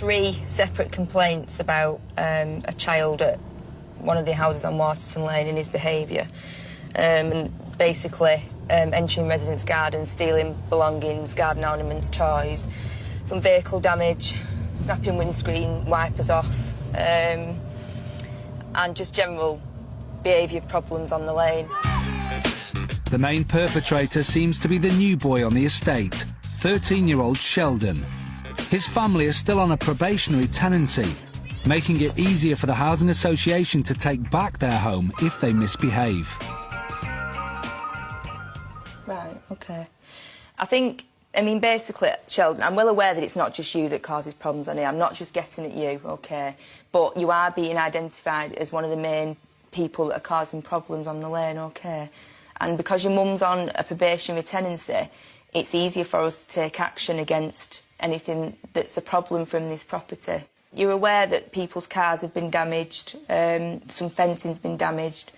3 separate complaints about a child at one of the houses on Waterton Lane and his behaviour. And basically entering residents' gardens, stealing belongings, garden ornaments, toys, some vehicle damage, snapping windscreen wipers off, and just general behaviour problems on the lane. The main perpetrator seems to be the new boy on the estate, 13-year-old Sheldon. His family is still on a probationary tenancy, making it easier for the housing association to take back their home if they misbehave. Right, OK. I mean, basically, Sheldon, I'm well aware that it's not just you that causes problems on here. I'm not just getting at you, OK? But you are being identified as one of the main people that are causing problems on the lane, OK? And because your mum's on a probationary tenancy, it's easier for us to take action against anything that's a problem from this property. You're aware that people's cars have been damaged, some fencing's been damaged,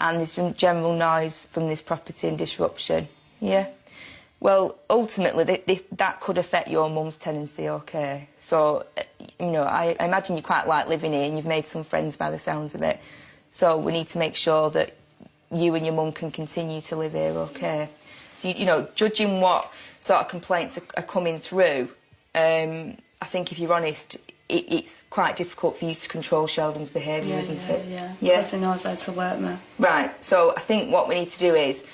and there's some general noise from this property and disruption, yeah? Well, ultimately, that could affect your mum's tenancy, OK? So, you know, I imagine you quite like living here and you've made some friends by the sounds of it. So we need to make sure that you and your mum can continue to live here, OK? So, you know, judging what sort of complaints are coming through, I think if you're honest, it's quite difficult for you to control Sheldon's behaviour, isn't it? Yeah, because he knows how to work me. Right, so I think what we need to do is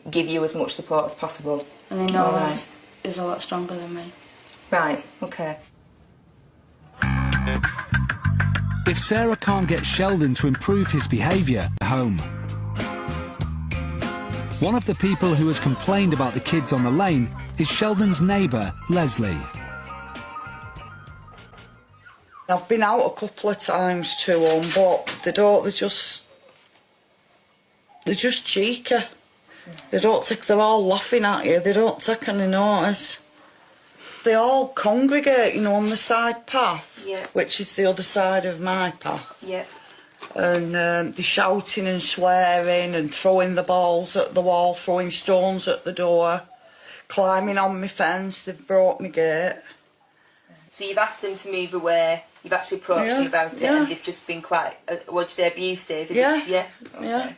give you as much support as possible. And he knows he's a lot stronger than me. Right, OK. If Sarah can't get Sheldon to improve his behaviour at home, one of the people who has complained about the kids on the lane is Sheldon's neighbour, Leslie. I've been out a couple of times to them, but they're just cheeky. They're all laughing at you, they don't take any notice. They all congregate, you know, on the side path, which is the other side of my path. Yeah. And they're shouting and swearing and throwing the balls at the wall, throwing stones at the door, climbing on my fence, they've broke my gate. So you've asked them to move away, you've actually approached them about it, and they've just been quite, what'd you say, abusive? Yeah. Okay.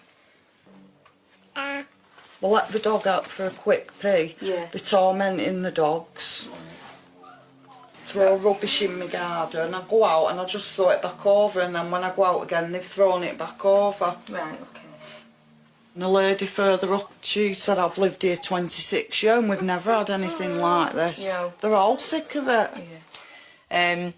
We'll let the dog out for a quick pee. Yeah. They're tormenting the dogs. Throw rubbish in my garden. I go out and I just throw it back over, and then when I go out again, they've thrown it back over. Right, OK. And a lady further up, she said, I've lived here 26 years and we've never had anything like this. Yeah. They're all sick of it. Yeah.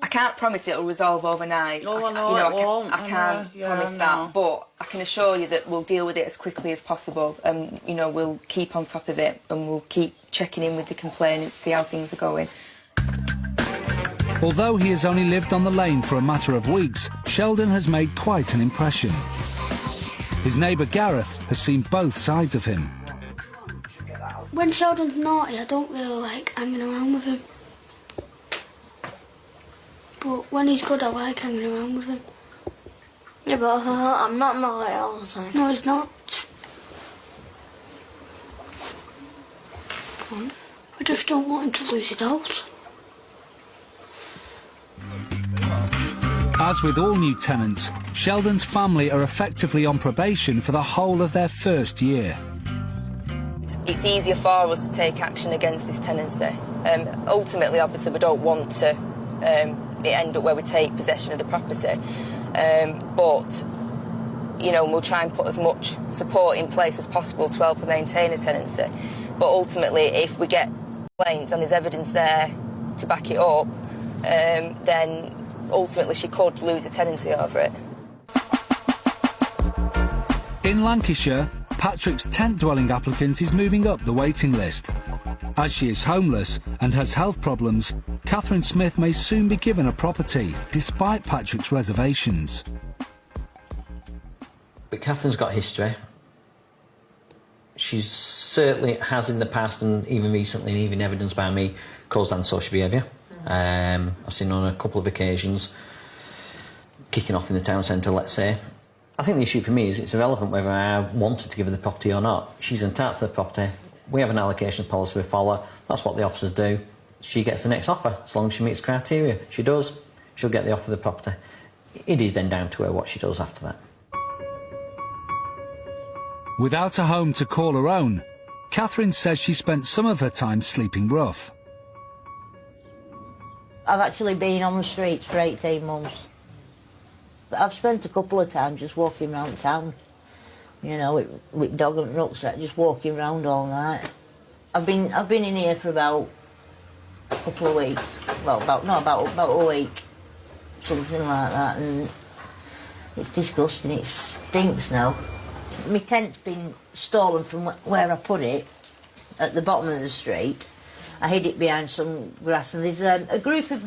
I can't promise it'll resolve overnight. No, I know it won't. I can't promise that, but I can assure you that we'll deal with it as quickly as possible, and you know, we'll keep on top of it, and we'll keep checking in with the complainants to see how things are going. Although he has only lived on the lane for a matter of weeks, Sheldon has made quite an impression. His neighbour Gareth has seen both sides of him. When Sheldon's naughty, I don't really like hanging around with him. But when he's good, I like hanging around with him. Yeah, but I'm not naughty all the time. No, he's not. I just don't want him to lose his house. As with all new tenants, Sheldon's family are effectively on probation for the whole of their first year. It's easier for us to take action against this tenancy. Ultimately, obviously, we don't want to it end up where we take possession of the property. But, you know, we'll try and put as much support in place as possible to help her maintain a tenancy. But ultimately, if we get complaints and there's evidence there to back it up, then ultimately she could lose a tenancy over it. In Lancashire, Patrick's tent-dwelling applicant is moving up the waiting list. As she is homeless and has health problems, Catherine Smith may soon be given a property, despite Patrick's reservations. But Catherine's got history. She certainly has in the past, and even recently, and even evidenced by me, caused antisocial behaviour. I've seen her on a couple of occasions kicking off in the town centre, let's say. I think the issue for me is it's irrelevant whether I wanted to give her the property or not. She's entitled to the property. We have an allocation policy we follow. That's what the officers do. she gets the next offer, as long as she meets criteria. She does, she'll get the offer of the property. It is then down to her what she does after that. Without a home to call her own, Catherine says she spent some of her time sleeping rough. I've actually been on the streets for 18 months. But I've spent a couple of times just walking around town, you know, with dog and rucksack, just walking around all night. I've been in here for about a couple of weeks. Well, about a week, something like that, and it's disgusting. It stinks now. My tent's been stolen from where I put it, at the bottom of the street. I hid it behind some grass, and there's a group of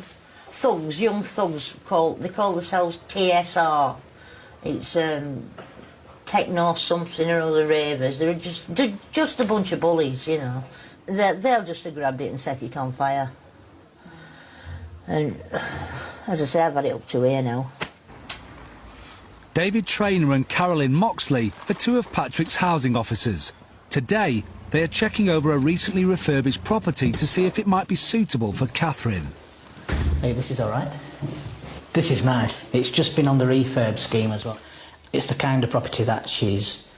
thugs, young thugs, they call themselves TSR. It's techno something or other ravers. They're just a bunch of bullies, you know. They'll just have grabbed it and set it on fire. And as I say, I've had it up to here now. David Traynor and Carolyn Moxley are two of Patrick's housing officers. Today, they are checking over a recently refurbished property to see if it might be suitable for Catherine. Hey, this is all right. This is nice. It's just been on the refurb scheme as well. It's the kind of property that she's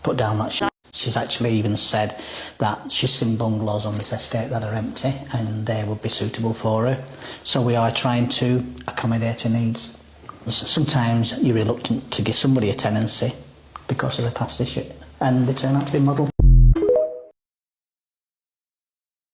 put down that she's actually even said that she's seen bungalows on this estate that are empty and they would be suitable for her. So we are trying to accommodate her needs. Sometimes you're reluctant to give somebody a tenancy because of the past issue, and they turn out to be model